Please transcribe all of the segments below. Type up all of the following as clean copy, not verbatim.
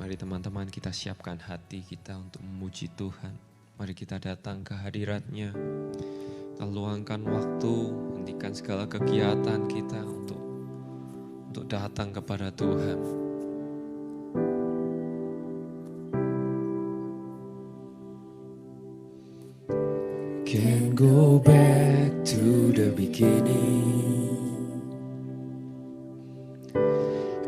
Mari teman-teman kita siapkan hati kita untuk memuji Tuhan. Mari kita datang ke hadirat-Nya. Kita luangkan waktu, hentikan segala kegiatan kita untuk datang kepada Tuhan. Can't go back to the beginning.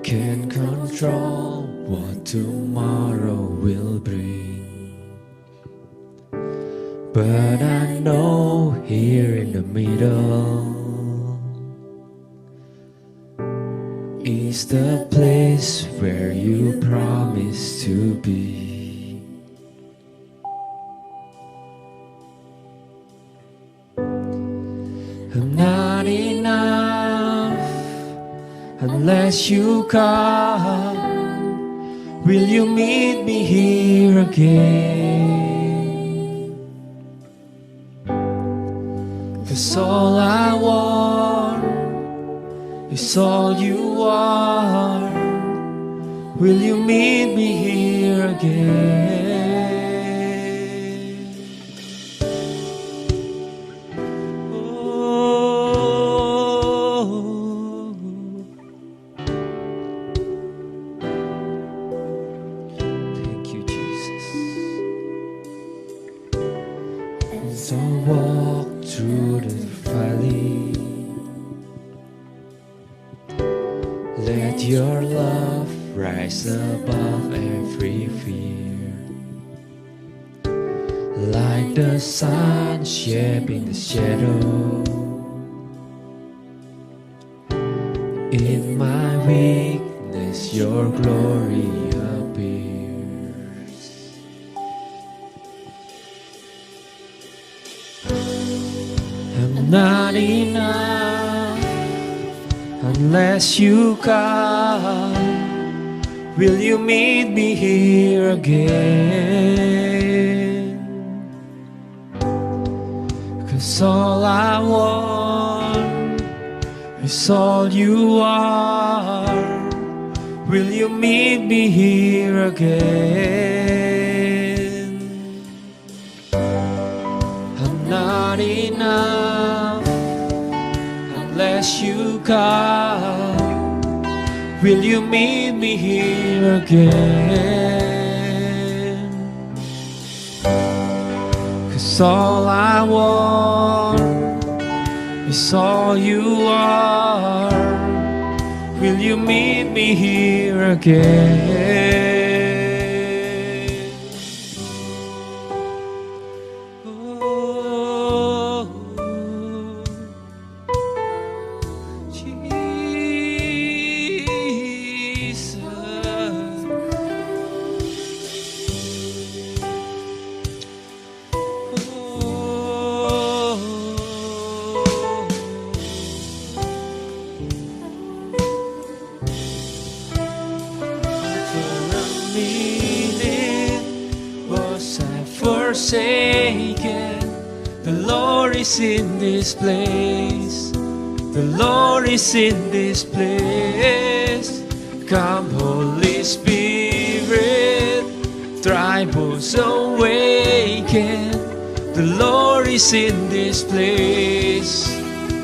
Can't control what tomorrow will bring. But I know here in the middle is the place where you promised to be. I'm not enough unless you come. Will you meet me here again? 'Cause all I want is all you are. Will you meet me here again? So walk through the valley. Let your love rise above every fear. Like the sun shaping the shadow. In my weakness your glory appears. I'm not enough unless you come. Will you meet me here again? 'Cause all I want is all you are. Will you meet me here again? I'm not enough unless you come. Will you meet me here again? 'Cause all I want is all you are. Will you meet me here again? Forsaken. The Lord is in this place. The Lord is in this place. Come Holy Spirit, tribals awaken. The Lord is in this place.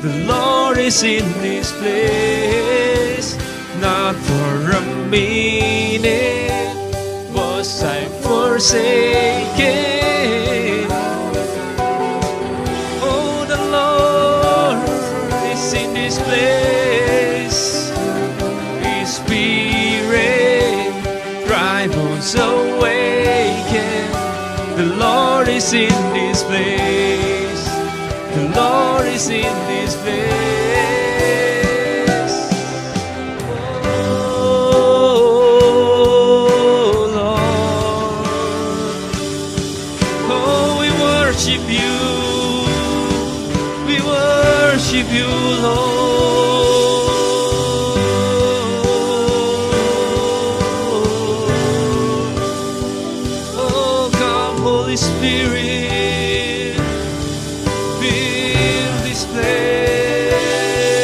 The Lord is in this place. Not for a minute was I forsaken. Oh, the Lord is in this place. His Spirit, tribals awaken. The Lord is in this place. The Lord is in this place. Worship you, Lord. Oh, come, Holy Spirit, fill this place.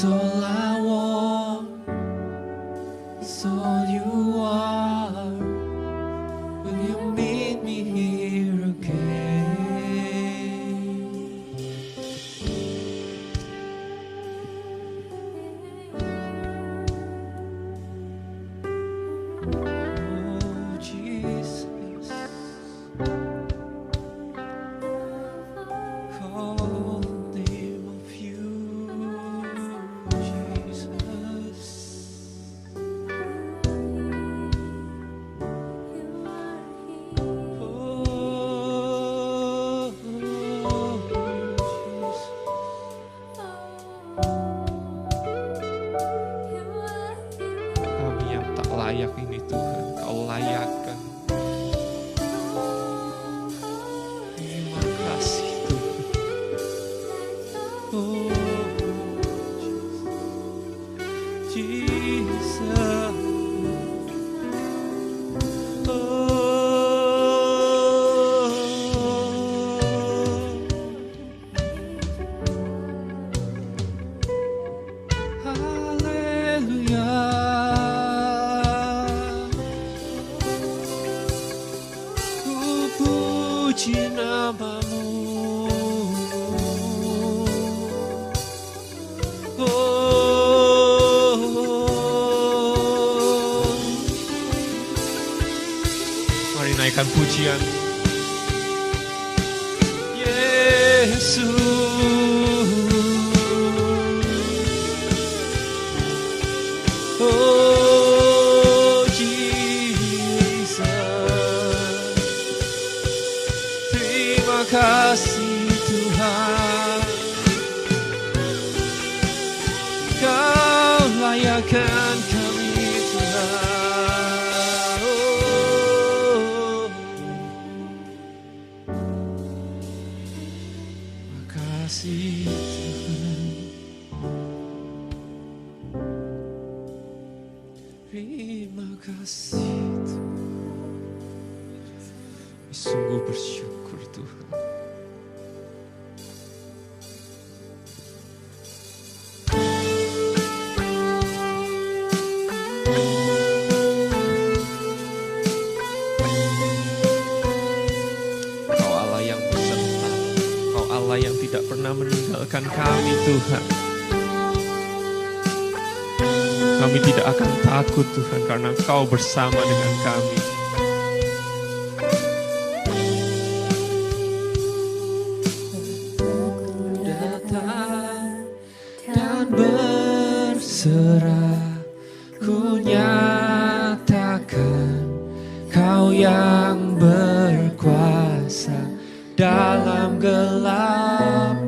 all I want, it's all you are. Will you meet me here again? Oh Jesus, call the name of you, Jesus. Kami yang tak layak ini Tuhan, Kau layakkan. Terima kasih Tuhan. Oh Jesus. Puji namamu, mari naikkan pujian Yesus. Oh Jesus, terima kasih Tuhan, Kau layakkan kami Tuhan. Oh, makasih Tuhan, terima kasih Tuhan. Sungguh bersyukur Tuhan. Kau Allah yang beserta, Kau Allah yang tidak pernah meninggalkan kami Tuhan. Kami tidak akan takut Tuhan karena Kau bersama dengan kami. Berserah, ku nyatakan Kau yang berkuasa dalam gelap.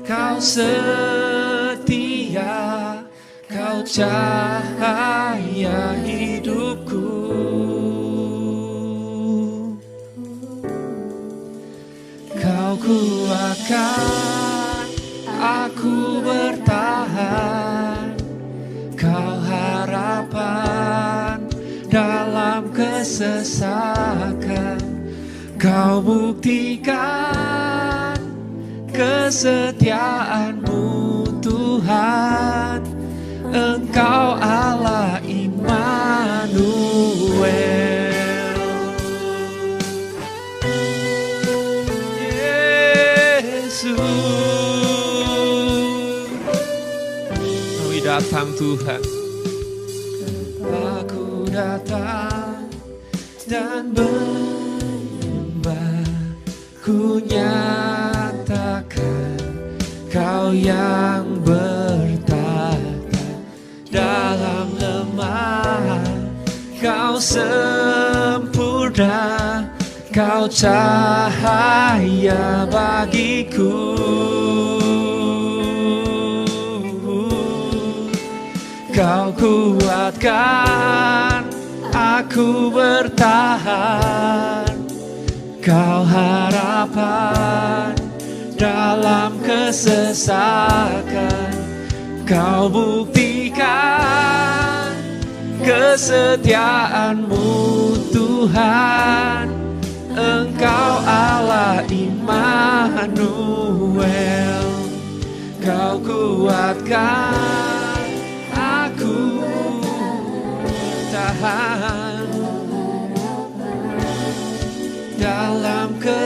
Kau setia, Kau cahaya hidupku. Kau kuatkan aku bertahan, Kau harapan dalam kesesakan. Kau buktikan kesetiaan-Mu Tuhan, Engkau Allah Immanuel. Yesus, Kami datang Tuhan. Aku datang dan menyembah, ku nyatakan Kau yang bertata dalam lemah. Kau sempurna, Kau cahaya bagiku. Kau kuatkan aku bertahan, Kau harapan dalam kesesakan. Kau buktikan kesetiaan-Mu Tuhan, Engkau Allah Immanuel. Kau kuatkan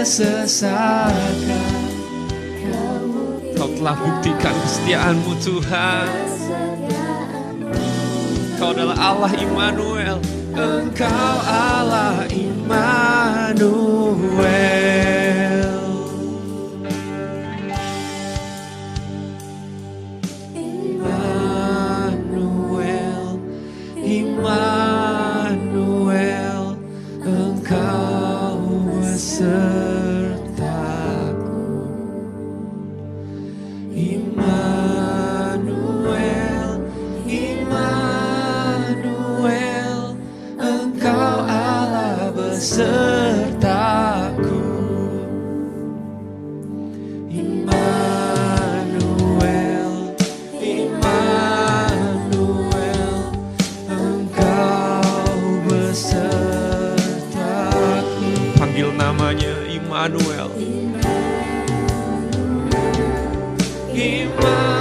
kesesakan. Kau telah buktikan kesetiaan-Mu Tuhan. Kau adalah Allah Immanuel. Engkau Allah Immanuel. Immanuel, Immanuel, Engkau besertaku. Immanuel, Immanuel, Engkau Allah besertaku. Immanuel, Immanuel, Engkau besertaku. Panggil namanya Immanuel. Immanuel,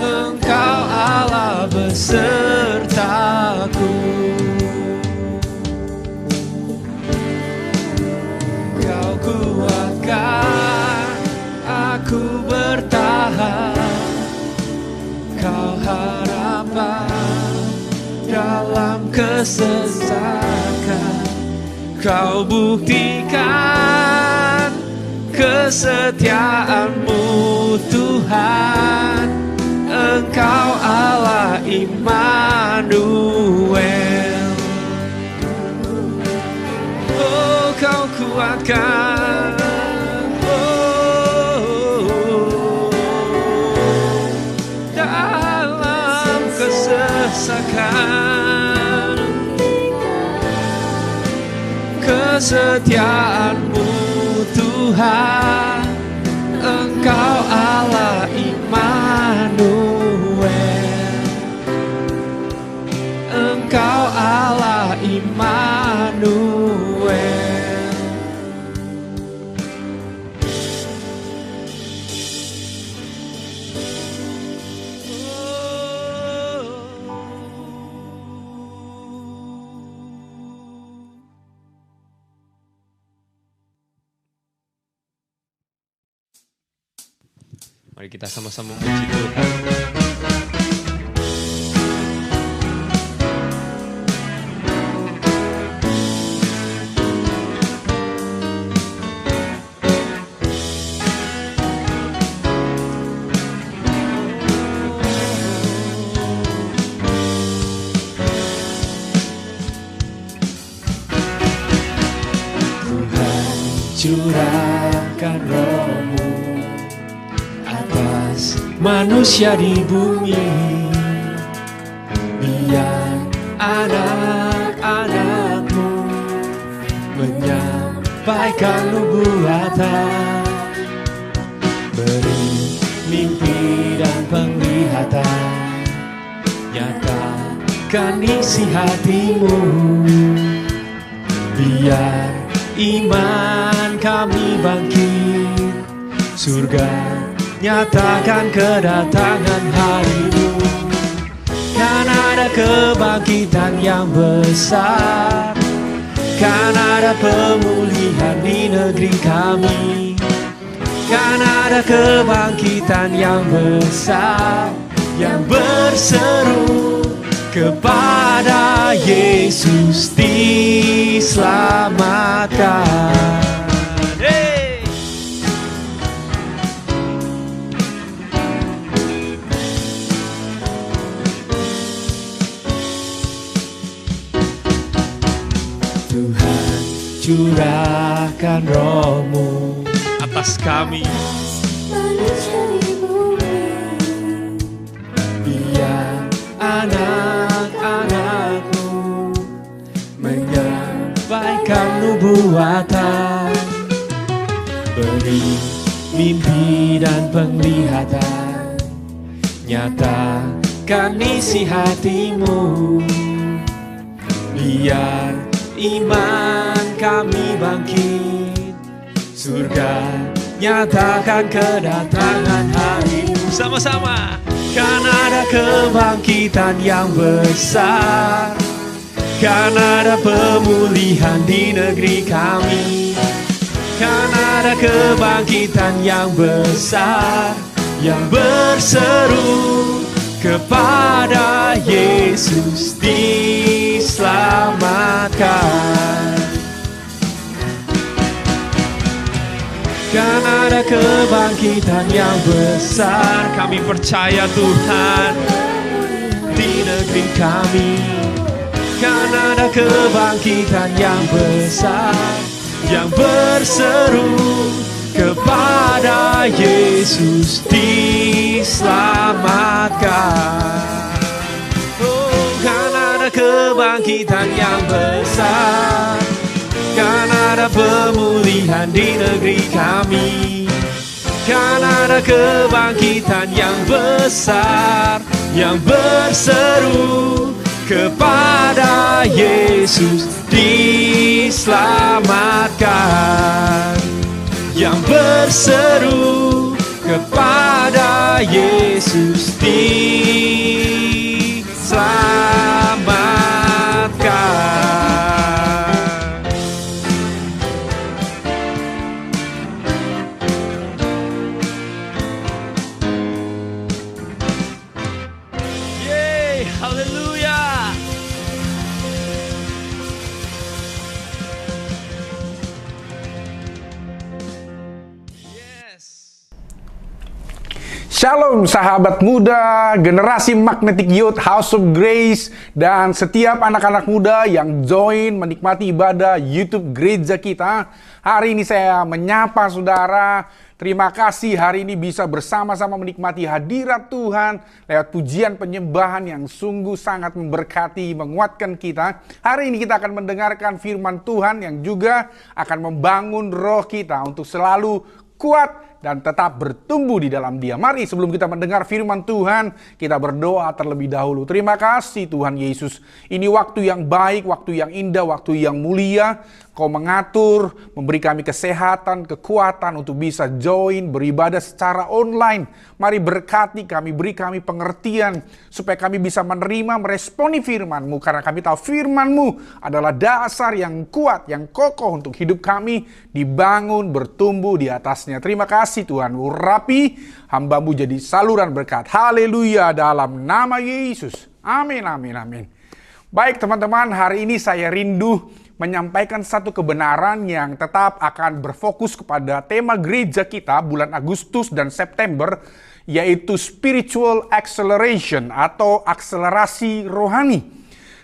Engkau Allah besertaku. Kau kuatkan aku bertahan. Kau harapan dalam kesesakan. Kau buktikan kesetiaan-Mu Tuhan. Engkau Allah Immanuel. Oh, Kau kuatkan, oh, dalam kesesakan. Kesetiaan-Mu Tuhan, Engkau Allah Immanuel. Engkau Allah Immanuel. Mari kita sama-sama memuji Tuhan. Tuhan, curahkan Roh-Mu atas manusia di bumi. Biar anak-anak-Mu menyampaikan nubuatan. Beri mimpi dan penglihatan. Nyatakan isi hati-Mu. Biar iman kami bangkit. Surga nyatakan kedatangan hari-Mu. Kan ada kebangkitan yang besar. Kan ada pemulihan di negeri kami. Kan ada kebangkitan yang besar, yang berseru kepada Yesus diselamatkan. Tuhan, curahkan Roh-Mu Atas kami. Biar anak-anak-Mu menyampaikan nubuatan. Beri mimpi dan penglihatan. Nyatakan isi hati-Mu. Biar iman kami bangkit. Surga nyatakan kedatangan hari-Mu. Sama-sama. Kan ada kebangkitan yang besar. Kan ada pemulihan di negeri kami, kan ada kebangkitan yang besar, yang berseru kepada Yesus diselamatkan. Kan ada kebangkitan yang besar, kami percaya Tuhan, di negeri kami. Kan ada kebangkitan yang besar, yang berseru kepada Yesus diselamatkan. Oh, kan ada kebangkitan yang besar, kan ada pemulihan di negeri kami, kan ada kebangkitan yang besar, yang berseru kepada Yesus diselamatkan, yang berseru kepada Yesus diselamatkan. Yeay, haleluya. Shalom sahabat muda, generasi Magnetic Youth, House of Grace, dan setiap anak-anak muda yang join menikmati ibadah YouTube gereja kita. Hari ini saya menyapa saudara. Terima kasih hari ini bisa bersama-sama menikmati hadirat Tuhan lewat pujian penyembahan yang sungguh sangat memberkati, menguatkan kita. Hari ini kita akan mendengarkan firman Tuhan yang juga akan membangun roh kita untuk selalu kuat dan tetap bertumbuh di dalam Dia. Mari sebelum kita mendengar firman Tuhan, kita berdoa terlebih dahulu. Terima kasih Tuhan Yesus. Ini waktu yang baik, waktu yang indah, waktu yang mulia. Kau mengatur, memberi kami kesehatan, kekuatan untuk bisa join, beribadah secara online. Mari berkati kami, beri kami pengertian, supaya kami bisa menerima, meresponi firman-Mu. Karena kami tahu firman-Mu adalah dasar yang kuat, yang kokoh untuk hidup kami, dibangun, bertumbuh di atasnya. Terima kasih Tuhan, urapi hamba-Mu jadi saluran berkat. Haleluya, dalam nama Yesus. Amin, amin, amin. Baik teman-teman, hari ini saya rindu menyampaikan satu kebenaran yang tetap akan berfokus kepada tema gereja kita bulan Agustus dan September, yaitu spiritual acceleration atau akselerasi rohani.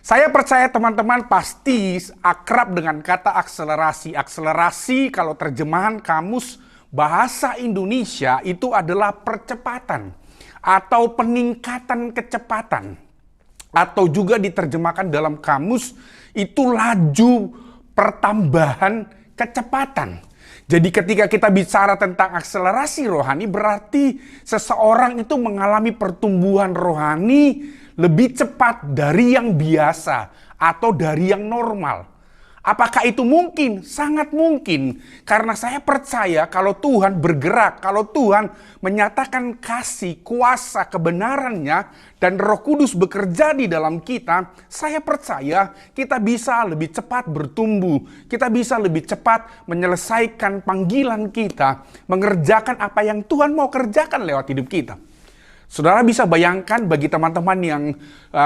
Saya percaya teman-teman pasti akrab dengan kata akselerasi. Akselerasi kalau terjemahan kamus bahasa Indonesia itu adalah percepatan atau peningkatan kecepatan. Atau juga diterjemahkan dalam kamus itu laju pertambahan kecepatan. Jadi ketika kita bicara tentang akselerasi rohani, berarti seseorang itu mengalami pertumbuhan rohani lebih cepat dari yang biasa atau dari yang normal. Apakah itu mungkin? Sangat mungkin. Karena saya percaya kalau Tuhan bergerak, kalau Tuhan menyatakan kasih, kuasa, kebenarannya, dan Roh Kudus bekerja di dalam kita, saya percaya kita bisa lebih cepat bertumbuh. Kita bisa lebih cepat menyelesaikan panggilan kita, mengerjakan apa yang Tuhan mau kerjakan lewat hidup kita. Saudara bisa bayangkan bagi teman-teman yang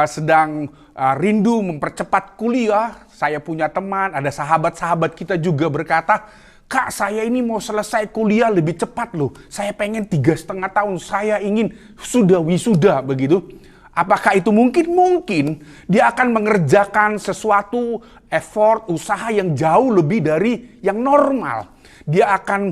sedang rindu mempercepat kuliah. Saya punya teman, ada sahabat-sahabat kita juga berkata, "Kak, saya ini mau selesai kuliah lebih cepat loh. Saya pengen 3,5 tahun, saya ingin sudah wisuda," begitu. Apakah itu mungkin? Mungkin. Dia akan mengerjakan sesuatu effort, usaha yang jauh lebih dari yang normal. Dia akan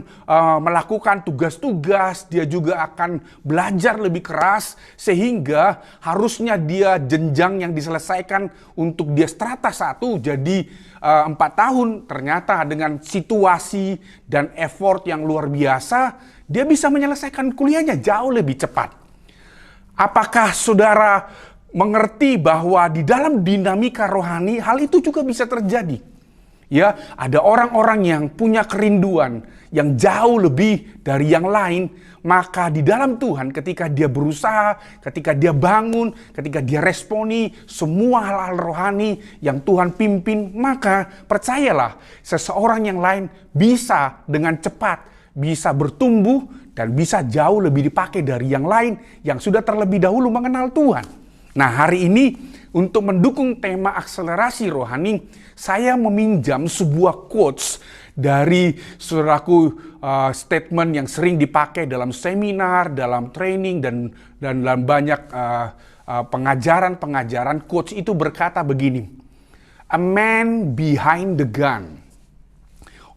melakukan tugas-tugas, dia juga akan belajar lebih keras, sehingga harusnya dia jenjang yang diselesaikan untuk dia strata 1 jadi 4 tahun. Ternyata dengan situasi dan effort yang luar biasa, dia bisa menyelesaikan kuliahnya jauh lebih cepat. Apakah saudara mengerti bahwa di dalam dinamika rohani hal itu juga bisa terjadi? Ya, ada orang-orang yang punya kerinduan yang jauh lebih dari yang lain, maka di dalam Tuhan ketika dia berusaha, ketika dia bangun, ketika dia responi semua hal-hal rohani yang Tuhan pimpin, maka percayalah seseorang yang lain bisa dengan cepat, bisa bertumbuh dan bisa jauh lebih dipakai dari yang lain yang sudah terlebih dahulu mengenal Tuhan. Nah, hari ini untuk mendukung tema akselerasi rohani, saya meminjam sebuah quotes dari saudaraku, statement yang sering dipakai dalam seminar, dalam training, dan dalam banyak pengajaran-pengajaran. Quotes itu berkata begini, "A man behind the gun."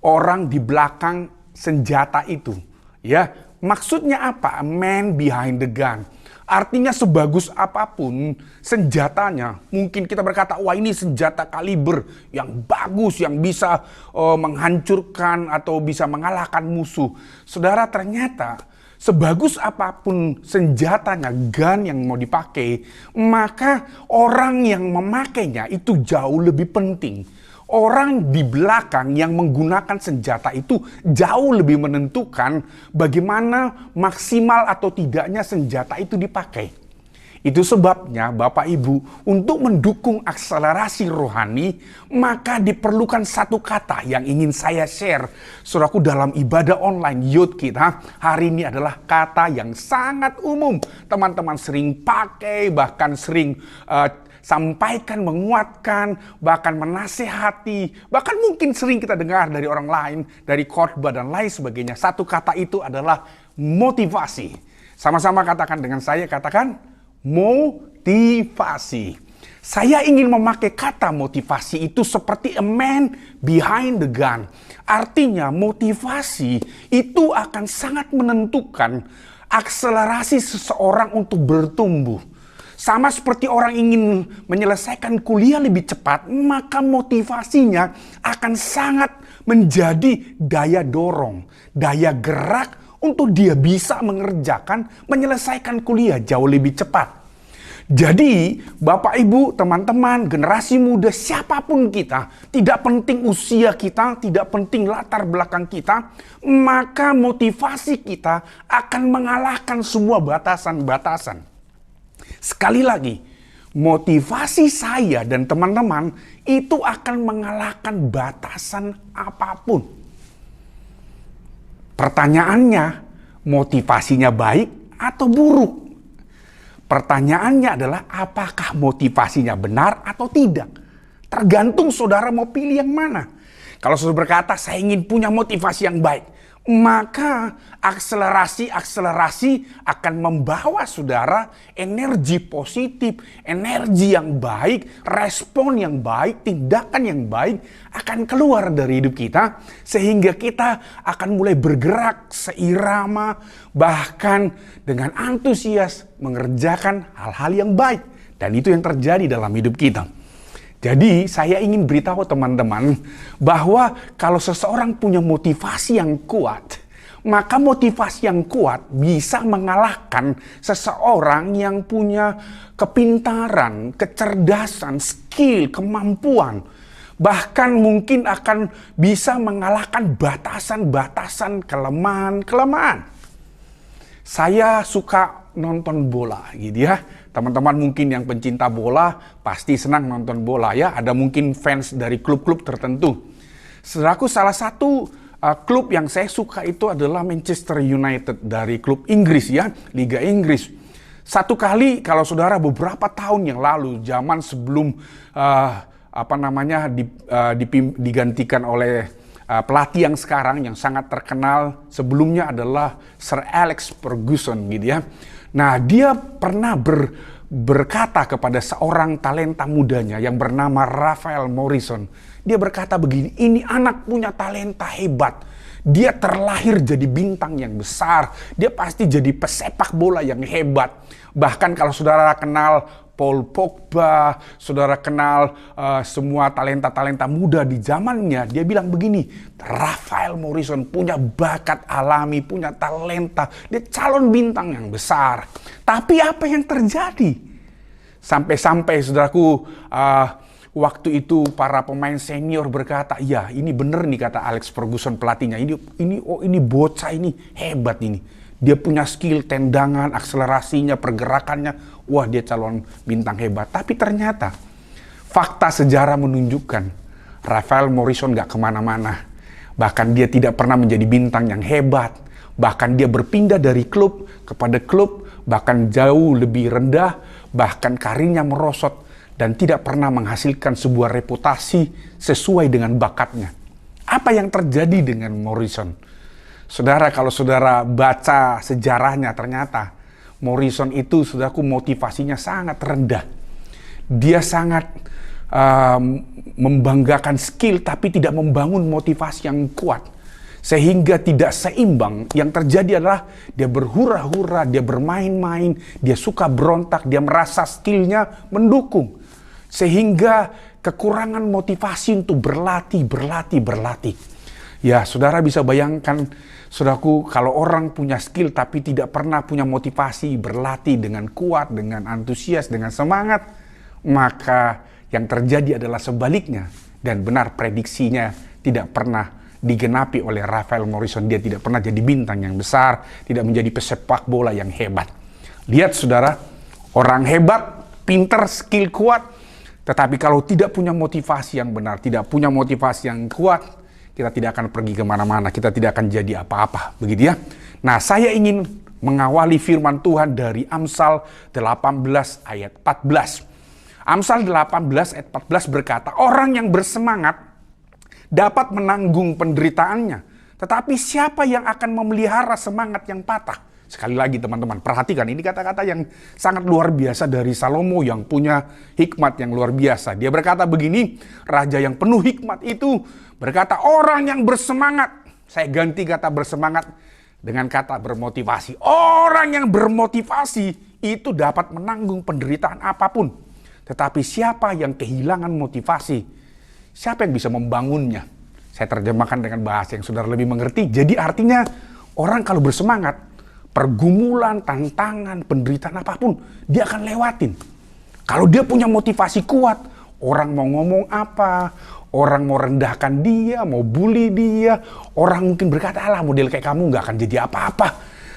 Orang di belakang senjata itu. Ya, maksudnya apa? A man behind the gun. Artinya sebagus apapun senjatanya, mungkin kita berkata, wah ini senjata kaliber yang bagus, yang bisa menghancurkan atau bisa mengalahkan musuh. Saudara, ternyata sebagus apapun senjatanya, gun yang mau dipakai, maka orang yang memakainya itu jauh lebih penting. Orang di belakang yang menggunakan senjata itu jauh lebih menentukan bagaimana maksimal atau tidaknya senjata itu dipakai. Itu sebabnya Bapak Ibu, untuk mendukung akselerasi rohani, maka diperlukan satu kata yang ingin saya share. Saudaraku, dalam ibadah online youth kita hari ini adalah kata yang sangat umum. Teman-teman sering pakai, bahkan sering sampaikan, menguatkan, bahkan menasehati, bahkan mungkin sering kita dengar dari orang lain, dari khotbah dan lain sebagainya. Satu kata itu adalah motivasi. Sama-sama katakan dengan saya, katakan motivasi. Saya ingin memakai kata motivasi itu seperti a man behind the gun. Artinya motivasi itu akan sangat menentukan akselerasi seseorang untuk bertumbuh. Sama seperti orang ingin menyelesaikan kuliah lebih cepat, maka motivasinya akan sangat menjadi daya dorong, daya gerak untuk dia bisa menyelesaikan kuliah jauh lebih cepat. Jadi, Bapak Ibu, teman-teman, generasi muda, siapapun kita, tidak penting usia kita, tidak penting latar belakang kita, maka motivasi kita akan mengalahkan semua batasan-batasan. Sekali lagi, motivasi saya dan teman-teman itu akan mengalahkan batasan apapun. Pertanyaannya, motivasinya baik atau buruk? Pertanyaannya adalah apakah motivasinya benar atau tidak? Tergantung saudara mau pilih yang mana. Kalau saudara berkata, saya ingin punya motivasi yang baik, maka akselerasi akan membawa saudara energi positif, energi yang baik, respon yang baik, tindakan yang baik akan keluar dari hidup kita, sehingga kita akan mulai bergerak seirama, bahkan dengan antusias mengerjakan hal-hal yang baik. Dan itu yang terjadi dalam hidup kita. Jadi saya ingin beritahu teman-teman bahwa kalau seseorang punya motivasi yang kuat, maka motivasi yang kuat bisa mengalahkan seseorang yang punya kepintaran, kecerdasan, skill, kemampuan. Bahkan mungkin akan bisa mengalahkan batasan-batasan kelemahan. Saya suka nonton bola gitu ya. Teman-teman mungkin yang pencinta bola pasti senang nonton bola ya. Ada mungkin fans dari klub-klub tertentu. Saudaraku, salah satu klub yang saya suka itu adalah Manchester United dari klub Inggris ya, Liga Inggris. Satu kali kalau saudara beberapa tahun yang lalu, zaman sebelum digantikan oleh pelatih yang sekarang yang sangat terkenal, sebelumnya adalah Sir Alex Ferguson gitu ya. Nah, dia pernah berkata kepada seorang talenta mudanya yang bernama Rafael Morrison. Dia berkata begini, ini anak punya talenta hebat. Dia terlahir jadi bintang yang besar. Dia pasti jadi pesepak bola yang hebat. Bahkan kalau saudara kenal Paul Pogba, saudara kenal semua talenta-talenta muda di zamannya, dia bilang begini, Rafael Morrison punya bakat alami, punya talenta, dia calon bintang yang besar. Tapi apa yang terjadi? Sampai-sampai saudaraku, Waktu itu para pemain senior berkata, ya ini bener nih kata Alex Ferguson pelatihnya. Ini bocah ini hebat ini. Dia punya skill tendangan, akselerasinya, pergerakannya. Wah dia calon bintang hebat. Tapi ternyata fakta sejarah menunjukkan Rafael Morrison gak kemana-mana. Bahkan dia tidak pernah menjadi bintang yang hebat. Bahkan dia berpindah dari klub kepada klub. Bahkan jauh lebih rendah. Bahkan karirnya merosot. Dan tidak pernah menghasilkan sebuah reputasi sesuai dengan bakatnya. Apa yang terjadi dengan Morrison? Saudara, kalau saudara baca sejarahnya, ternyata Morrison itu, saudaraku, motivasinya sangat rendah. Dia sangat membanggakan skill, tapi tidak membangun motivasi yang kuat. Sehingga tidak seimbang. Yang terjadi adalah dia berhura-hura, dia bermain-main, dia suka berontak, dia merasa skillnya mendukung. Sehingga kekurangan motivasi untuk berlatih. Ya, saudara bisa bayangkan, saudaraku, kalau orang punya skill tapi tidak pernah punya motivasi berlatih dengan kuat, dengan antusias, dengan semangat, maka yang terjadi adalah sebaliknya. Dan benar prediksinya tidak pernah digenapi oleh Rafael Morrison. Dia tidak pernah jadi bintang yang besar, tidak menjadi pesepak bola yang hebat. Lihat saudara, orang hebat, pinter, skill kuat, tetapi kalau tidak punya motivasi yang benar, tidak punya motivasi yang kuat, kita tidak akan pergi kemana-mana, kita tidak akan jadi apa-apa, begitu ya. Nah, saya ingin mengawali firman Tuhan dari Amsal 18 ayat 14. Amsal 18 ayat 14 berkata, orang yang bersemangat dapat menanggung penderitaannya, tetapi siapa yang akan memelihara semangat yang patah? Sekali lagi teman-teman, perhatikan ini kata-kata yang sangat luar biasa dari Salomo yang punya hikmat yang luar biasa. Dia berkata begini, raja yang penuh hikmat itu berkata, orang yang bersemangat. Saya ganti kata bersemangat dengan kata bermotivasi. Orang yang bermotivasi itu dapat menanggung penderitaan apapun. Tetapi siapa yang kehilangan motivasi, siapa yang bisa membangunnya? Saya terjemahkan dengan bahasa yang saudara lebih mengerti. Jadi artinya orang kalau bersemangat, pergumulan, tantangan, penderitaan apapun, dia akan lewatin. Kalau dia punya motivasi kuat, orang mau ngomong apa, orang mau rendahkan dia, mau bully dia, orang mungkin berkata, alah model kayak kamu gak akan jadi apa-apa.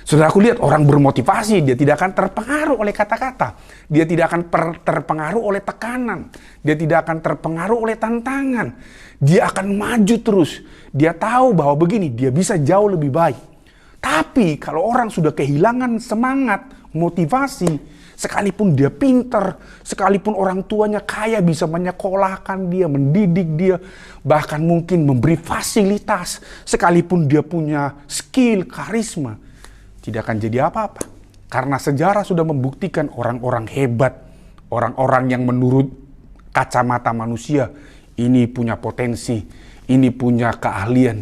Saudara, aku lihat orang bermotivasi, dia tidak akan terpengaruh oleh kata-kata. Dia tidak akan terpengaruh oleh tekanan. Dia tidak akan terpengaruh oleh tantangan. Dia akan maju terus. Dia tahu bahwa begini, dia bisa jauh lebih baik. Tapi kalau orang sudah kehilangan semangat, motivasi, sekalipun dia pinter, sekalipun orang tuanya kaya bisa menyekolahkan dia, mendidik dia, bahkan mungkin memberi fasilitas, sekalipun dia punya skill, karisma, tidak akan jadi apa-apa. Karena sejarah sudah membuktikan orang-orang hebat, orang-orang yang menurut kacamata manusia, ini punya potensi, ini punya keahlian,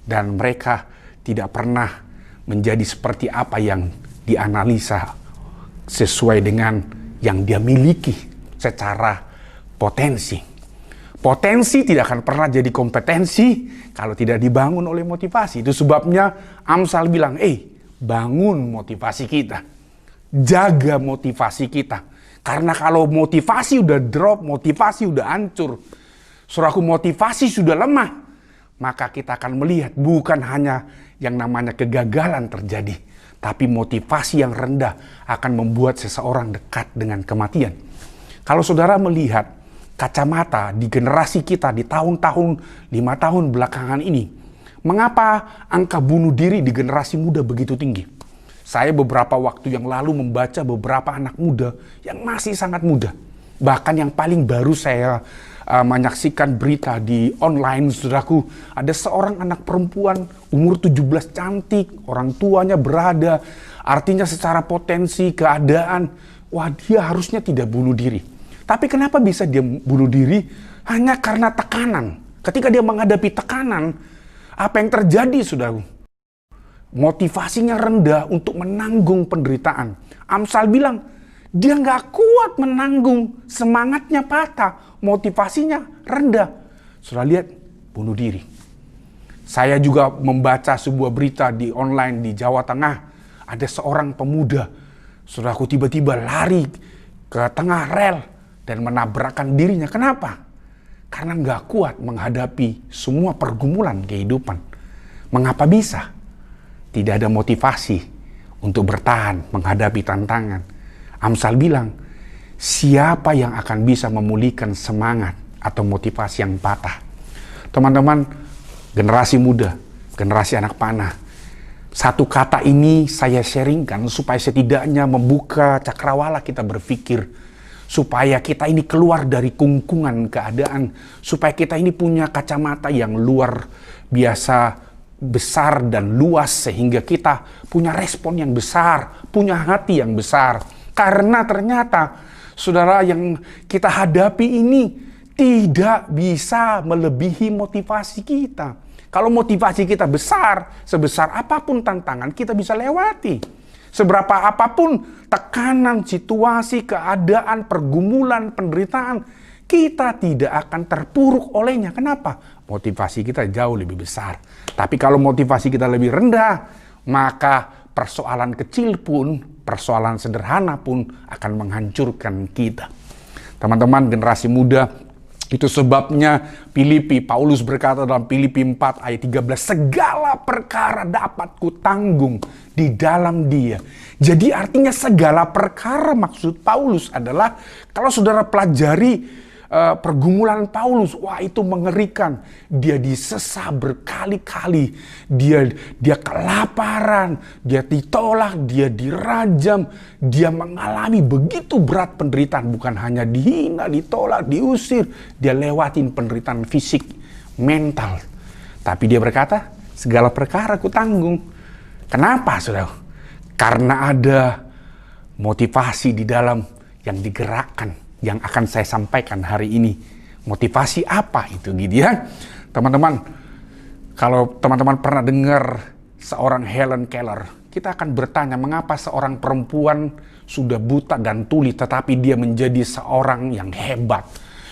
dan mereka tidak pernah menjadi seperti apa yang dianalisa sesuai dengan yang dia miliki secara potensi. Potensi tidak akan pernah jadi kompetensi kalau tidak dibangun oleh motivasi. Itu sebabnya Amsal bilang, bangun motivasi kita. Jaga motivasi kita. Karena kalau motivasi udah drop, motivasi udah hancur, saudaraku, motivasi sudah lemah, maka kita akan melihat bukan hanya yang namanya kegagalan terjadi, tapi motivasi yang rendah akan membuat seseorang dekat dengan kematian. Kalau saudara melihat kacamata di generasi kita di tahun-tahun 5 tahun belakangan ini, mengapa angka bunuh diri di generasi muda begitu tinggi? Saya beberapa waktu yang lalu membaca beberapa anak muda yang masih sangat muda. Bahkan yang paling baru saya menyaksikan berita di online, saudaraku, ada seorang anak perempuan umur 17 cantik, orang tuanya berada, artinya secara potensi, keadaan, wah dia harusnya tidak bunuh diri. Tapi kenapa bisa dia bunuh diri? Hanya karena tekanan. Ketika dia menghadapi tekanan, apa yang terjadi, saudaraku? Motivasinya rendah untuk menanggung penderitaan. Amsal bilang, dia nggak kuat menanggung, semangatnya patah, motivasinya rendah. Sudah lihat, bunuh diri. Saya juga membaca sebuah berita di online di Jawa Tengah. Ada seorang pemuda, saudaraku, tiba-tiba lari ke tengah rel dan menabrakkan dirinya. Kenapa? Karena nggak kuat menghadapi semua pergumulan kehidupan. Mengapa bisa? Tidak ada motivasi untuk bertahan menghadapi tantangan. Amsal bilang, siapa yang akan bisa memulihkan semangat atau motivasi yang patah? Teman-teman, generasi muda, generasi anak panah, satu kata ini saya sharingkan supaya setidaknya membuka cakrawala kita berpikir, supaya kita ini keluar dari kungkungan keadaan, supaya kita ini punya kacamata yang luar biasa besar dan luas, sehingga kita punya respon yang besar, punya hati yang besar. Karena ternyata saudara, yang kita hadapi ini tidak bisa melebihi motivasi kita. Kalau motivasi kita besar, sebesar apapun tantangan kita bisa lewati. Seberapa apapun tekanan, situasi, keadaan, pergumulan, penderitaan, kita tidak akan terpuruk olehnya. Kenapa? Motivasi kita jauh lebih besar. Tapi kalau motivasi kita lebih rendah, maka persoalan kecil pun, persoalan sederhana pun akan menghancurkan kita. Teman-teman, generasi muda, itu sebabnya Paulus berkata dalam Filipi 4 ayat 13, segala perkara dapat kutanggung di dalam Dia. Jadi artinya segala perkara, maksud Paulus adalah, kalau saudara pelajari pergumulan Paulus, wah itu mengerikan. Dia disesah berkali-kali, dia kelaparan, dia ditolak, dia dirajam, dia mengalami begitu berat penderitaan. Bukan hanya dihina, ditolak, diusir, dia lewatin penderitaan fisik, mental. Tapi dia berkata, segala perkara ku tanggung. Kenapa, saudara? Karena ada motivasi di dalam yang digerakkan, yang akan saya sampaikan hari ini. Motivasi apa itu, gitu ya? Teman-teman, kalau teman-teman pernah dengar seorang Helen Keller, kita akan bertanya mengapa seorang perempuan sudah buta dan tuli tetapi dia menjadi seorang yang hebat.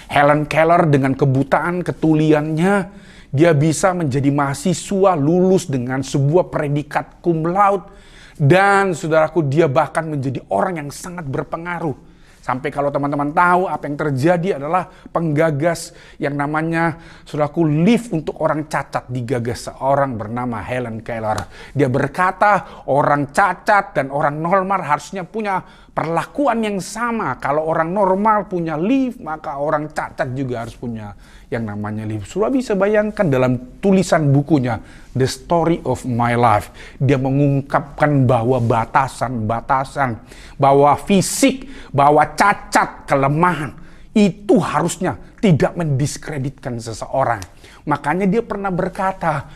Helen Keller dengan kebutaan, ketuliannya, dia bisa menjadi mahasiswa, lulus dengan sebuah predikat cum laude, dan saudaraku, dia bahkan menjadi orang yang sangat berpengaruh. Sampai kalau teman-teman tahu apa yang terjadi adalah penggagas yang namanya, saudaraku, lift untuk orang cacat digagas seorang bernama Helen Keller. Dia berkata orang cacat dan orang normal harusnya punya perlakuan yang sama. Kalau orang normal punya lift, maka orang cacat juga harus punya yang namanya lift. Sudah bisa bayangkan dalam tulisan bukunya The Story of My Life, dia mengungkapkan bahwa batasan-batasan, bahwa fisik, bahwa cacat, kelemahan itu harusnya tidak mendiskreditkan seseorang. Makanya dia pernah berkata,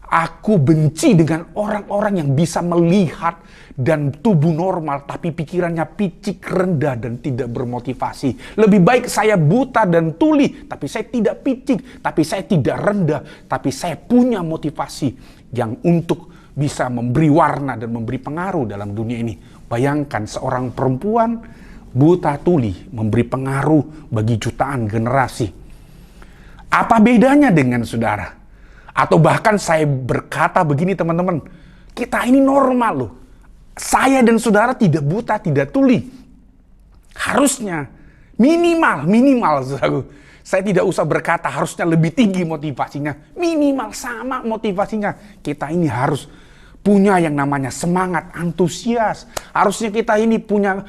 aku benci dengan orang-orang yang bisa melihat dan tubuh normal tapi pikirannya picik, rendah dan tidak bermotivasi. Lebih baik saya buta dan tuli tapi saya tidak picik, tapi saya tidak rendah, tapi saya punya motivasi yang untuk bisa memberi warna dan memberi pengaruh dalam dunia ini. Bayangkan seorang perempuan buta tuli memberi pengaruh bagi jutaan generasi. Apa bedanya dengan saudara? Atau bahkan saya berkata begini, teman-teman, kita ini normal loh. Saya dan saudara tidak buta, tidak tuli. Harusnya minimal saudaraku. Saya tidak usah berkata harusnya lebih tinggi motivasinya. Minimal sama motivasinya. Kita ini harus punya yang namanya semangat, antusias. Harusnya kita ini punya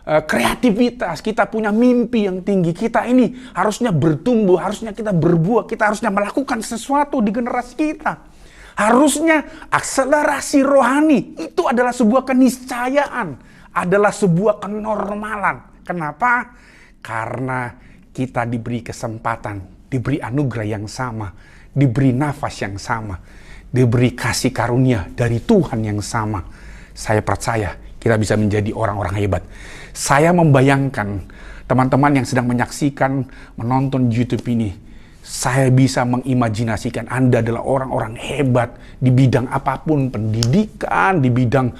kreativitas, kita punya mimpi yang tinggi, kita ini harusnya bertumbuh, harusnya kita berbuah, kita harusnya melakukan sesuatu di generasi kita. Harusnya akselerasi rohani itu adalah sebuah keniscayaan, adalah sebuah kenormalan. Kenapa? Karena kita diberi kesempatan, diberi anugerah yang sama, diberi nafas yang sama, diberi kasih karunia dari Tuhan yang sama. Saya percaya kita bisa menjadi orang-orang hebat. Saya membayangkan teman-teman yang sedang menyaksikan, menonton YouTube ini, saya bisa mengimajinasikan Anda adalah orang-orang hebat di bidang apapun, pendidikan, di bidang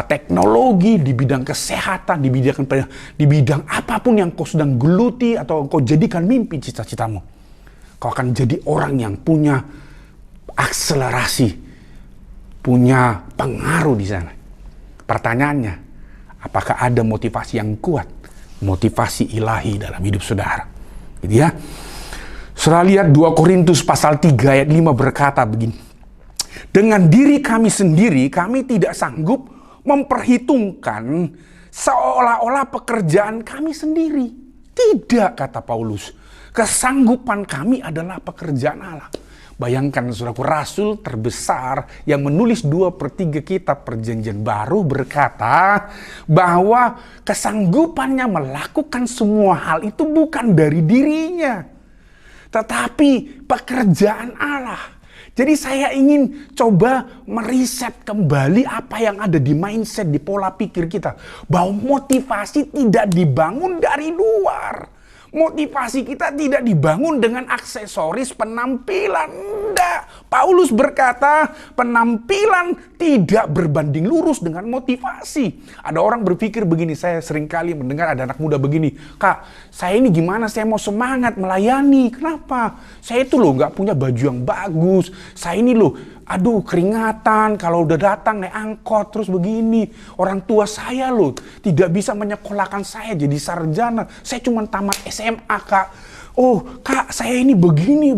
teknologi, di bidang kesehatan, di bidang apapun yang kau sedang geluti atau kau jadikan mimpi cita-citamu. Kau akan jadi orang yang punya akselerasi, punya pengaruh di sana. Pertanyaannya, apakah ada motivasi yang kuat, motivasi ilahi dalam hidup saudara? Gitu ya. Saudara lihat 2 Korintus pasal 3 ayat 5 berkata begini. Dengan diri kami sendiri kami tidak sanggup memperhitungkan seolah-olah pekerjaan kami sendiri. Tidak, kata Paulus. Kesanggupan kami adalah pekerjaan Allah. Bayangkan saudaraku, rasul terbesar yang menulis 2/3 kitab perjanjian baru berkata bahwa kesanggupannya melakukan semua hal itu bukan dari dirinya, tetapi pekerjaan Allah. Jadi saya ingin coba meriset kembali apa yang ada di mindset, di pola pikir kita. Bahwa motivasi tidak dibangun dari luar. Motivasi kita tidak dibangun dengan aksesoris penampilan. Tidak. Paulus berkata penampilan tidak berbanding lurus dengan motivasi. Ada orang berpikir begini, saya seringkali mendengar ada anak muda begini. Kak, saya ini gimana saya mau semangat melayani? Kenapa? Saya itu loh gak punya baju yang bagus. Saya ini loh, aduh keringatan kalau udah datang naik angkot terus begini. Orang tua saya loh tidak bisa menyekolahkan saya jadi sarjana. Saya cuma tamat SMA, Kak. Oh, Kak, saya ini begini.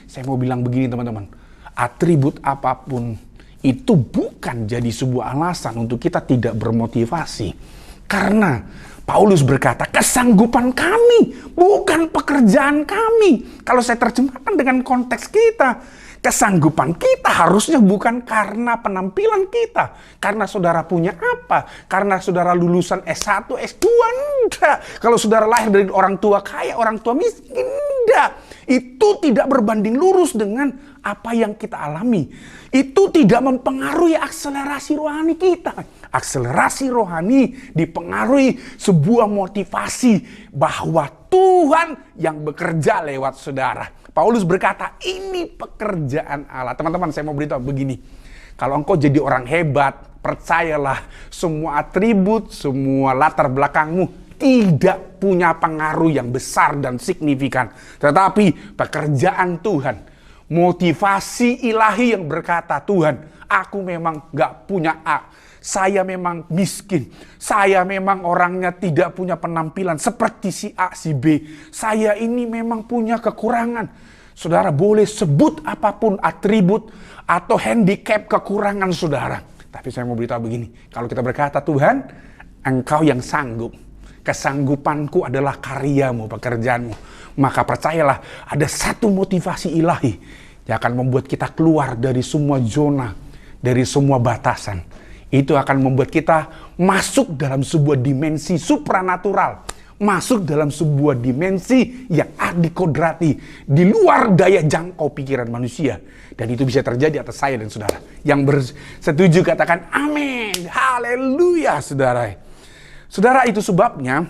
Saya mau bilang begini, teman-teman. Atribut apapun itu bukan jadi sebuah alasan untuk kita tidak bermotivasi. Karena Paulus berkata, kesanggupan kami bukan pekerjaan kami. Kalau saya terjemahkan dengan konteks kita, kesanggupan kita harusnya bukan karena penampilan kita. Karena saudara punya apa? Karena saudara lulusan S1, S2? Enggak. Kalau saudara lahir dari orang tua kaya, orang tua miskin? Enggak. Itu tidak berbanding lurus dengan apa yang kita alami. Itu tidak mempengaruhi akselerasi rohani kita. Akselerasi rohani dipengaruhi sebuah motivasi bahwa Tuhan yang bekerja lewat saudara. Paulus berkata, ini pekerjaan Allah. Teman-teman, saya mau beritahu begini. Kalau engkau jadi orang hebat, percayalah semua atribut, semua latar belakangmu tidak punya pengaruh yang besar dan signifikan. Tetapi pekerjaan Tuhan, motivasi ilahi yang berkata, Tuhan, aku memang gak punya A. Saya memang miskin. Saya memang orangnya tidak punya penampilan seperti si A, si B. Saya ini memang punya kekurangan. Saudara boleh sebut apapun atribut atau handicap kekurangan saudara. Tapi saya mau beritahu begini. Kalau kita berkata, Tuhan, Engkau yang sanggup. Kesanggupanku adalah karyamu, pekerjaanmu. Maka percayalah, ada satu motivasi ilahi yang akan membuat kita keluar dari semua zona, dari semua batasan. Itu akan membuat kita masuk dalam sebuah dimensi supranatural. Masuk dalam sebuah dimensi yang adikodrati. Di luar daya jangkau pikiran manusia. Dan itu bisa terjadi atas saya dan saudara. Yang bersetuju katakan amin. Haleluya, saudara. Saudara, itu sebabnya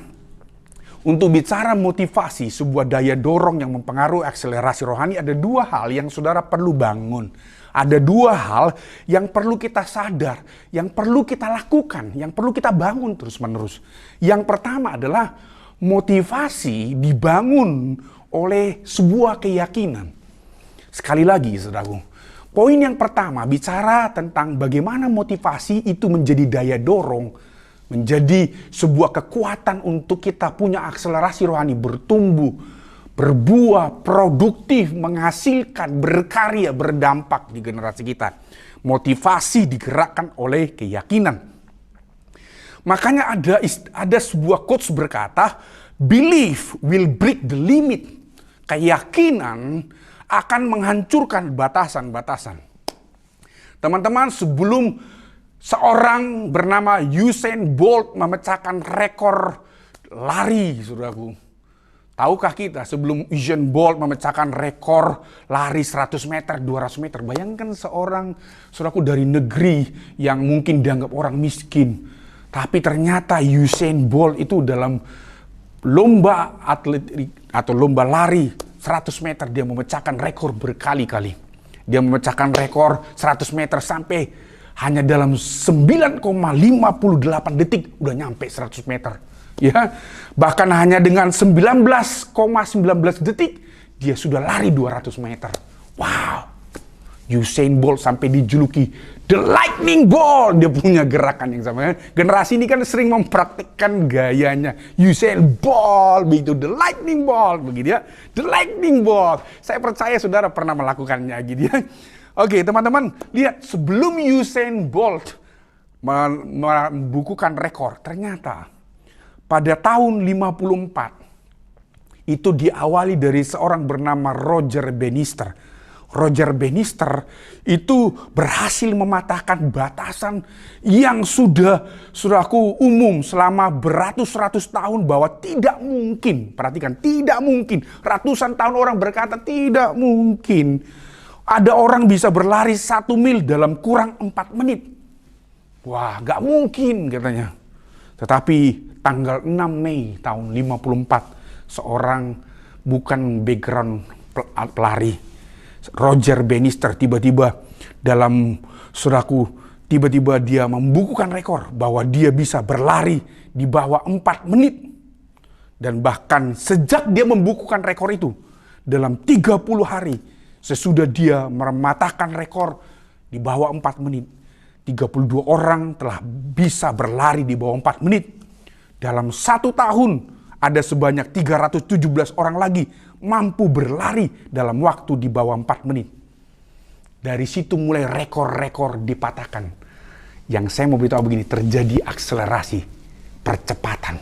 untuk bicara motivasi, sebuah daya dorong yang mempengaruhi akselerasi rohani, ada 2 hal yang saudara perlu bangun. Ada 2 hal yang perlu kita sadar, yang perlu kita lakukan, yang perlu kita bangun terus-menerus. Yang pertama adalah motivasi dibangun oleh sebuah keyakinan. Sekali lagi, saudaraku. Poin yang pertama bicara tentang bagaimana motivasi itu menjadi daya dorong, menjadi sebuah kekuatan untuk kita punya akselerasi rohani, bertumbuh, berbuah, produktif, menghasilkan, berkarya, berdampak di generasi kita. Motivasi digerakkan oleh keyakinan. Makanya ada sebuah quotes berkata, belief will break the limit. Keyakinan akan menghancurkan batasan-batasan. Teman-teman, sebelum seorang bernama Usain Bolt memecahkan rekor lari, saudaraku. Tahukah kita sebelum Usain Bolt memecahkan rekor lari 100 meter, 200 meter. Bayangkan seorang, saudaraku, dari negeri yang mungkin dianggap orang miskin. Tapi ternyata Usain Bolt itu dalam lomba atletik atau lomba lari 100 meter dia memecahkan rekor berkali-kali. Dia memecahkan rekor 100 meter sampai hanya dalam 9,58 detik udah nyampe 100 meter. Ya, bahkan hanya dengan 19,19 detik dia sudah lari 200 meter. Wow. Usain Bolt sampai dijuluki The Lightning Bolt. Dia punya gerakan yang sama. Generasi ini kan sering mempraktikkan gayanya Usain Bolt, begitu The Lightning Bolt, begitu ya. The Lightning Bolt. Saya percaya saudara pernah melakukannya gitu ya. Oke, teman-teman, lihat sebelum Usain Bolt membukukan rekor, ternyata pada tahun 54 itu diawali dari seorang bernama Roger Bannister. Roger Bannister itu berhasil mematahkan batasan yang sudah umum selama beratus-ratus tahun bahwa tidak mungkin. Perhatikan, tidak mungkin. Ratusan tahun orang berkata tidak mungkin. Ada orang bisa berlari 1 mil dalam kurang 4 menit. Wah, gak mungkin katanya. Tetapi tanggal 6 Mei tahun 54, seorang bukan background pelari, Roger Bannister tiba-tiba tiba-tiba dia membukukan rekor bahwa dia bisa berlari di bawah 4 menit. Dan bahkan sejak dia membukukan rekor itu, dalam 30 hari sesudah dia mematahkan rekor di bawah 4 menit, 32 orang telah bisa berlari di bawah 4 menit. Dalam 1 tahun ada sebanyak 317 orang lagi mampu berlari dalam waktu di bawah 4 menit. Dari situ mulai rekor-rekor dipatahkan. Yang saya mau beritahu begini, terjadi akselerasi, percepatan.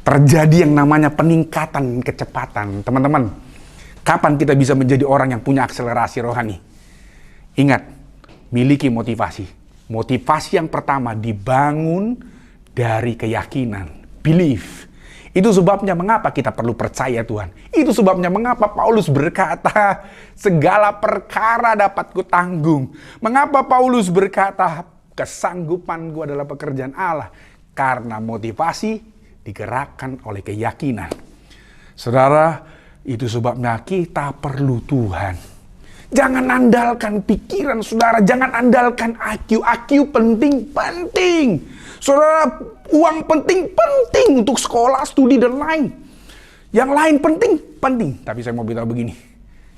Terjadi yang namanya peningkatan kecepatan. Teman-teman, kapan kita bisa menjadi orang yang punya akselerasi rohani? Ingat, miliki motivasi. Motivasi yang pertama dibangun dari keyakinan, belief. Itu sebabnya mengapa kita perlu percaya Tuhan. Itu sebabnya mengapa Paulus berkata, segala perkara dapat kutanggung. Mengapa Paulus berkata, kesanggupanku adalah pekerjaan Allah. Karena motivasi digerakkan oleh keyakinan. Saudara, itu sebabnya kita perlu Tuhan. Jangan andalkan pikiran saudara, jangan andalkan IQ. IQ penting. Saudara, uang penting untuk sekolah, studi, dan lain. Yang lain penting. Tapi saya mau beritahu begini,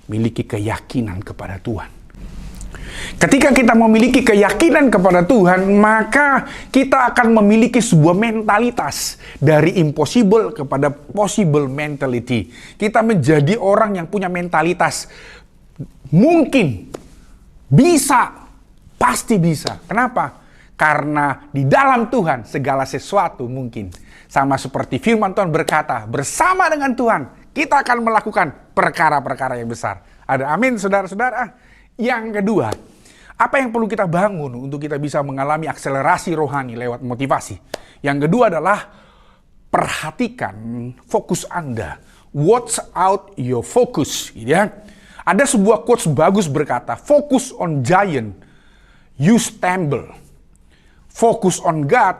miliki keyakinan kepada Tuhan. Ketika kita memiliki keyakinan kepada Tuhan, maka kita akan memiliki sebuah mentalitas dari impossible kepada possible mentality. Kita menjadi orang yang punya mentalitas mungkin, bisa, pasti bisa. Kenapa? Karena di dalam Tuhan segala sesuatu mungkin. Sama seperti firman Tuhan berkata, bersama dengan Tuhan kita akan melakukan perkara-perkara yang besar. Ada amin saudara-saudara. Yang kedua, apa yang perlu kita bangun untuk kita bisa mengalami akselerasi rohani lewat motivasi? Yang kedua adalah perhatikan fokus Anda. Watch out your focus. Ya. Ada sebuah quotes bagus berkata, focus on giant, you stumble. Focus on God,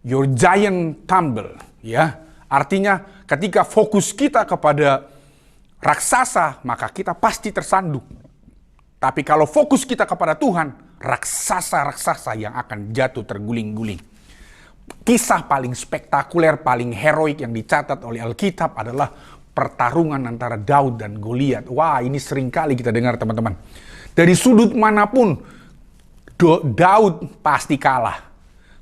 your giant tumble. Ya, artinya ketika fokus kita kepada raksasa, maka kita pasti tersandung. Tapi kalau fokus kita kepada Tuhan, raksasa-raksasa yang akan jatuh terguling-guling. Kisah paling spektakuler, paling heroik yang dicatat oleh Alkitab adalah pertarungan antara Daud dan Goliat. Wah, ini sering kali kita dengar teman-teman. Dari sudut manapun, Daud pasti kalah.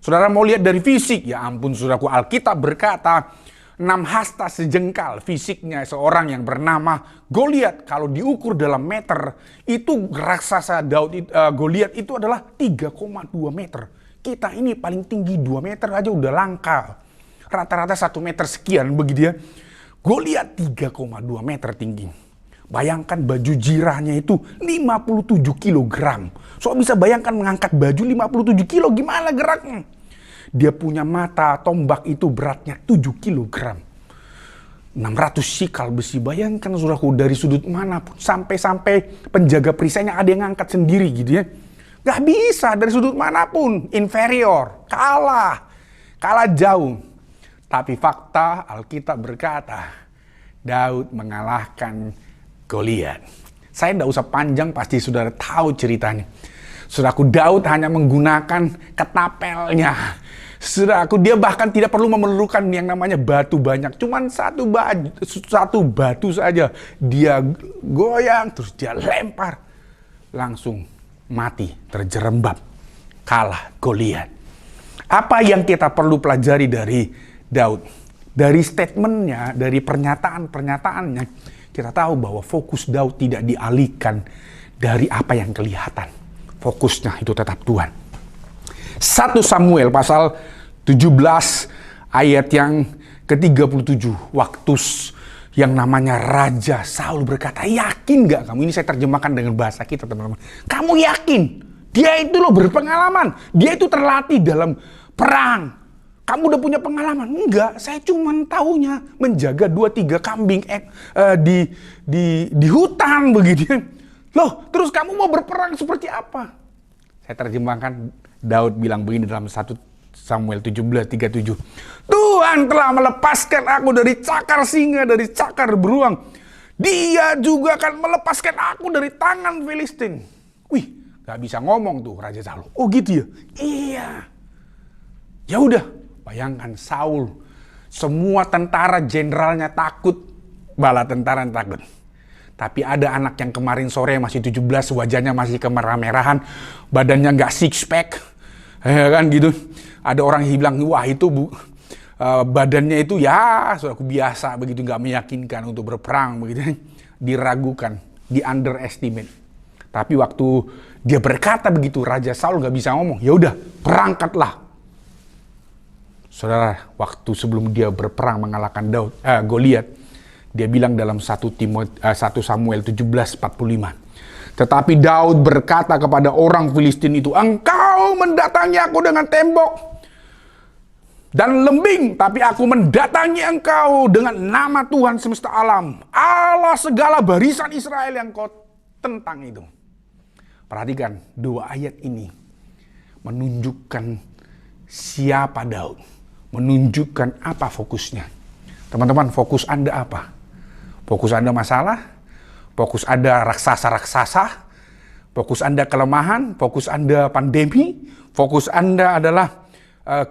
Saudara mau lihat dari fisik, ya ampun saudaraku, Alkitab berkata 6 hasta sejengkal fisiknya seorang yang bernama Goliat. Kalau diukur dalam meter, itu raksasa Goliat itu adalah 3,2 meter. Kita ini paling tinggi 2 meter aja udah langka. Rata-rata 1 meter sekian begitu ya. Goliat 3,2 meter tinggi. Bayangkan baju jirahnya itu 57 kilogram. So bisa bayangkan mengangkat baju 57 kilo gimana geraknya. Dia punya mata tombak itu beratnya 7 kilogram. 600 sikal besi. Bayangkan saudaraku dari sudut manapun. Sampai penjaga perisainya ada yang ngangkat sendiri gitu ya. Gak bisa dari sudut manapun. Inferior. Kalah jauh. Tapi fakta Alkitab berkata Daud mengalahkan Goliat. Saya tidak usah panjang, pasti saudara tahu ceritanya. Saudaraku, Daud hanya menggunakan ketapelnya. Saudaraku, dia bahkan tidak perlu memerlukan yang namanya batu banyak. Cuman satu batu saja. Dia goyang, terus dia lempar. langsung mati, terjerembab, kalah Goliat. Apa yang kita perlu pelajari dari Daud? Dari statementnya, dari pernyataan-pernyataannya, kita tahu bahwa fokus Daud tidak dialihkan dari apa yang kelihatan. Fokusnya itu tetap Tuhan. 1 Samuel pasal 17 ayat yang ke-37. Waktu yang namanya Raja Saul berkata, yakin gak kamu? Ini saya terjemahkan dengan bahasa kita, teman-teman. Kamu yakin? Dia itu loh berpengalaman. Dia itu terlatih dalam perang. Kamu udah punya pengalaman? Enggak, saya cuma taunya menjaga 2-3 kambing di hutan begitu. Loh, terus kamu mau berperang seperti apa? Saya terjemahkan, Daud bilang begini dalam 1 Samuel 17:37. Tuhan telah melepaskan aku dari cakar singa, dari cakar beruang. Dia juga akan melepaskan aku dari tangan Filistin. Wih, gak bisa ngomong tuh Raja Saul. Oh gitu ya? Iya. Ya udah, bayangkan Saul, semua tentara jenderalnya takut, bala tentara takut. Tapi ada anak yang kemarin sore masih 17, wajahnya masih kemerah-merahan, badannya nggak six pack, kan gitu. Ada orang yang bilang, wah itu badannya itu ya sudah biasa begitu, nggak meyakinkan untuk berperang begitu, diragukan, di underestimate. Tapi waktu dia berkata begitu, Raja Saul nggak bisa ngomong. Ya udah, berangkatlah. Saudara, waktu sebelum dia berperang mengalahkan Goliat, dia bilang dalam 1 Samuel 17:45. Tetapi Daud berkata kepada orang Filistin itu, engkau mendatangi aku dengan tembok dan lembing, tapi aku mendatangi engkau dengan nama Tuhan semesta alam, Allah segala barisan Israel yang kau tentang itu. Perhatikan, 2 ayat ini menunjukkan siapa Daud, menunjukkan apa fokusnya. Teman-teman, fokus Anda apa? Fokus Anda masalah? Fokus Anda raksasa-raksasa? Fokus Anda kelemahan? Fokus Anda pandemi? Fokus Anda adalah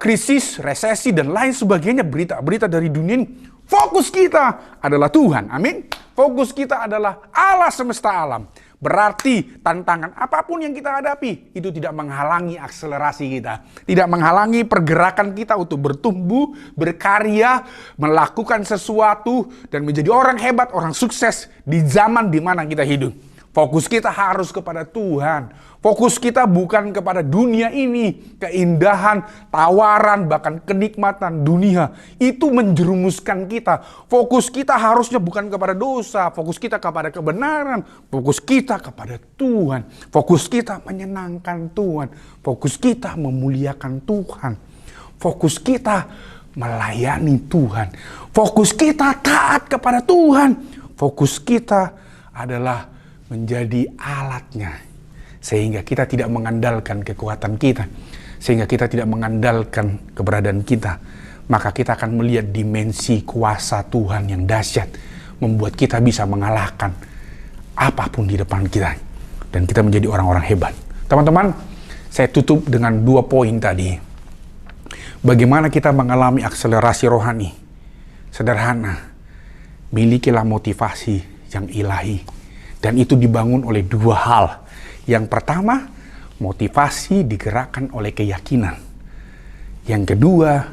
krisis, resesi, dan lain sebagainya, berita-berita dari dunia ini. Fokus kita adalah Tuhan, amin. Fokus kita adalah Allah semesta alam. Berarti tantangan apapun yang kita hadapi, itu tidak menghalangi akselerasi kita. Tidak menghalangi pergerakan kita untuk bertumbuh, berkarya, melakukan sesuatu, dan menjadi orang hebat, orang sukses di zaman di mana kita hidup. Fokus kita harus kepada Tuhan. Fokus kita bukan kepada dunia ini. Keindahan, tawaran, bahkan kenikmatan dunia. Itu menjerumuskan kita. Fokus kita harusnya bukan kepada dosa. Fokus kita kepada kebenaran. Fokus kita kepada Tuhan. Fokus kita menyenangkan Tuhan. Fokus kita memuliakan Tuhan. Fokus kita melayani Tuhan. Fokus kita taat kepada Tuhan. Fokus kita adalah menjadi alatnya, sehingga kita tidak mengandalkan kekuatan kita, sehingga kita tidak mengandalkan keberadaan kita, maka kita akan melihat dimensi kuasa Tuhan yang dahsyat, membuat kita bisa mengalahkan apapun di depan kita, dan kita menjadi orang-orang hebat. Teman-teman, saya tutup dengan 2 poin tadi. Bagaimana kita mengalami akselerasi rohani? Sederhana, milikilah motivasi yang ilahi. Dan itu dibangun oleh 2 hal. Yang pertama, motivasi digerakkan oleh keyakinan. Yang kedua,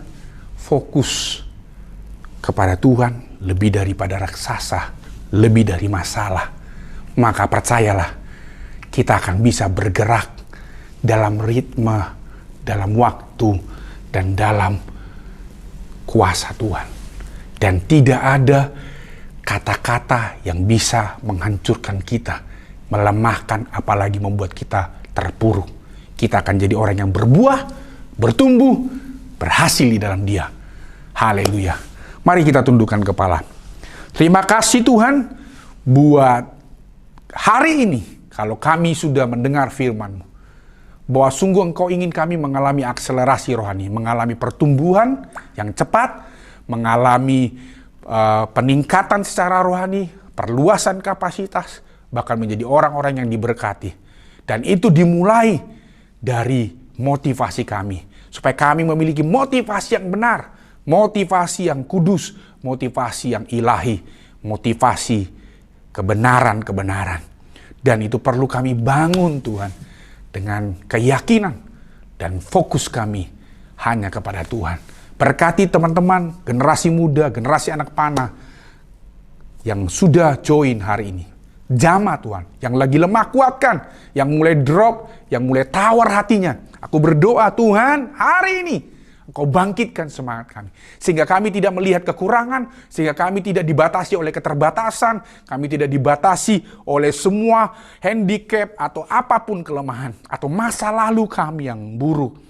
fokus kepada Tuhan lebih daripada raksasa, lebih dari masalah. Maka percayalah, kita akan bisa bergerak dalam ritme, dalam waktu, dan dalam kuasa Tuhan. Dan tidak ada kata-kata yang bisa menghancurkan kita, melemahkan, apalagi membuat kita terpuruk. Kita akan jadi orang yang berbuah, bertumbuh, berhasil di dalam Dia. Haleluya. Mari kita tundukkan kepala. Terima kasih Tuhan buat hari ini. Kalau kami sudah mendengar firman-Mu, bahwa sungguh Engkau ingin kami mengalami akselerasi rohani, mengalami pertumbuhan yang cepat, mengalami peningkatan secara rohani, perluasan kapasitas, bahkan menjadi orang-orang yang diberkati. Dan itu dimulai dari motivasi kami, supaya kami memiliki motivasi yang benar, motivasi yang kudus, motivasi yang ilahi, motivasi kebenaran-kebenaran. Dan itu perlu kami bangun Tuhan dengan keyakinan dan fokus kami hanya kepada Tuhan. Berkati teman-teman, generasi muda, generasi anak panah yang sudah join hari ini. Jamah Tuhan, yang lagi lemah kuatkan, yang mulai drop, yang mulai tawar hatinya. Aku berdoa Tuhan, hari ini Engkau bangkitkan semangat kami. Sehingga kami tidak melihat kekurangan, sehingga kami tidak dibatasi oleh keterbatasan, kami tidak dibatasi oleh semua handicap atau apapun kelemahan, atau masa lalu kami yang buruk.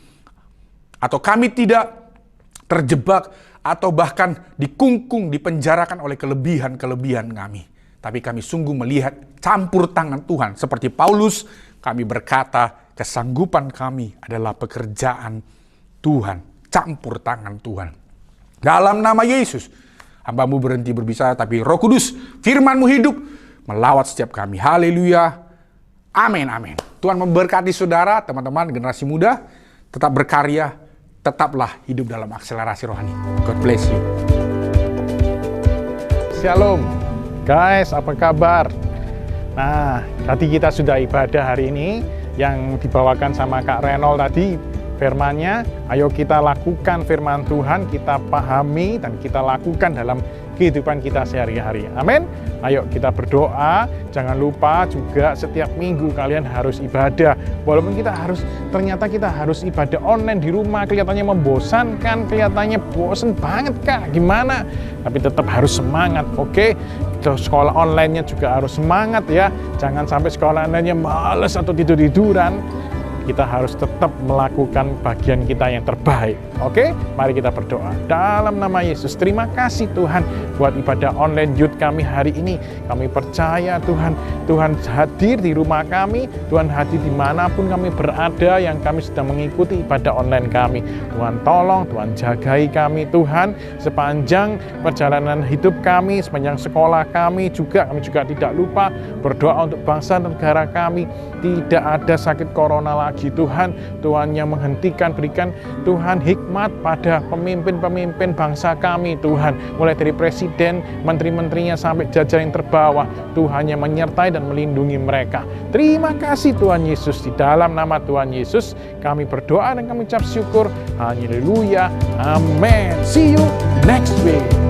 Atau kami tidak terjebak atau bahkan dikungkung, dipenjarakan oleh kelebihan-kelebihan kami. Tapi kami sungguh melihat campur tangan Tuhan. Seperti Paulus, kami berkata kesanggupan kami adalah pekerjaan Tuhan. Campur tangan Tuhan. Dalam nama Yesus, hamba-Mu berhenti berbicara, tapi Roh Kudus, firman-Mu hidup, melawat setiap kami. Haleluya. Amin, amin. Tuhan memberkati saudara, teman-teman, generasi muda. Tetap berkarya, tetaplah hidup dalam akselerasi rohani. God bless you. Shalom. Guys, apa kabar? Nah, tadi kita sudah ibadah hari ini yang dibawakan sama Kak Renol tadi. Firman-Nya, ayo kita lakukan firman Tuhan, kita pahami dan kita lakukan dalam kehidupan kita sehari-hari. Amin. Ayo kita berdoa. Jangan lupa juga setiap minggu kalian harus ibadah. Walaupun ternyata kita harus ibadah online di rumah, kelihatannya membosankan, kelihatannya bosen banget Kak, gimana? Tapi tetap harus semangat, oke? Sekolah online-nya juga harus semangat ya. Jangan sampai sekolah online-nya males atau tidur-tiduran. Kita harus tetap melakukan bagian kita yang terbaik. Oke? Mari kita berdoa. Dalam nama Yesus, terima kasih Tuhan buat ibadah online youth kami hari ini. Kami percaya Tuhan hadir di rumah kami, Tuhan hadir dimanapun kami berada yang kami sedang mengikuti ibadah online kami. Tuhan tolong, Tuhan jagai kami Tuhan sepanjang perjalanan hidup kami, sepanjang sekolah kami juga tidak lupa berdoa untuk bangsa dan negara kami. Tidak ada sakit corona lagi Tuhan. Tuhan yang menghentikan, berikan Tuhan hikmat pada pemimpin-pemimpin bangsa kami Tuhan. Mulai dari presiden, menteri-menterinya sampai jajaran yang terbawah. Tuhan yang menyertai dan melindungi mereka. Terima kasih Tuhan Yesus. Di dalam nama Tuhan Yesus kami berdoa dan kami ucap syukur. Haleluya. Amin. See you next week.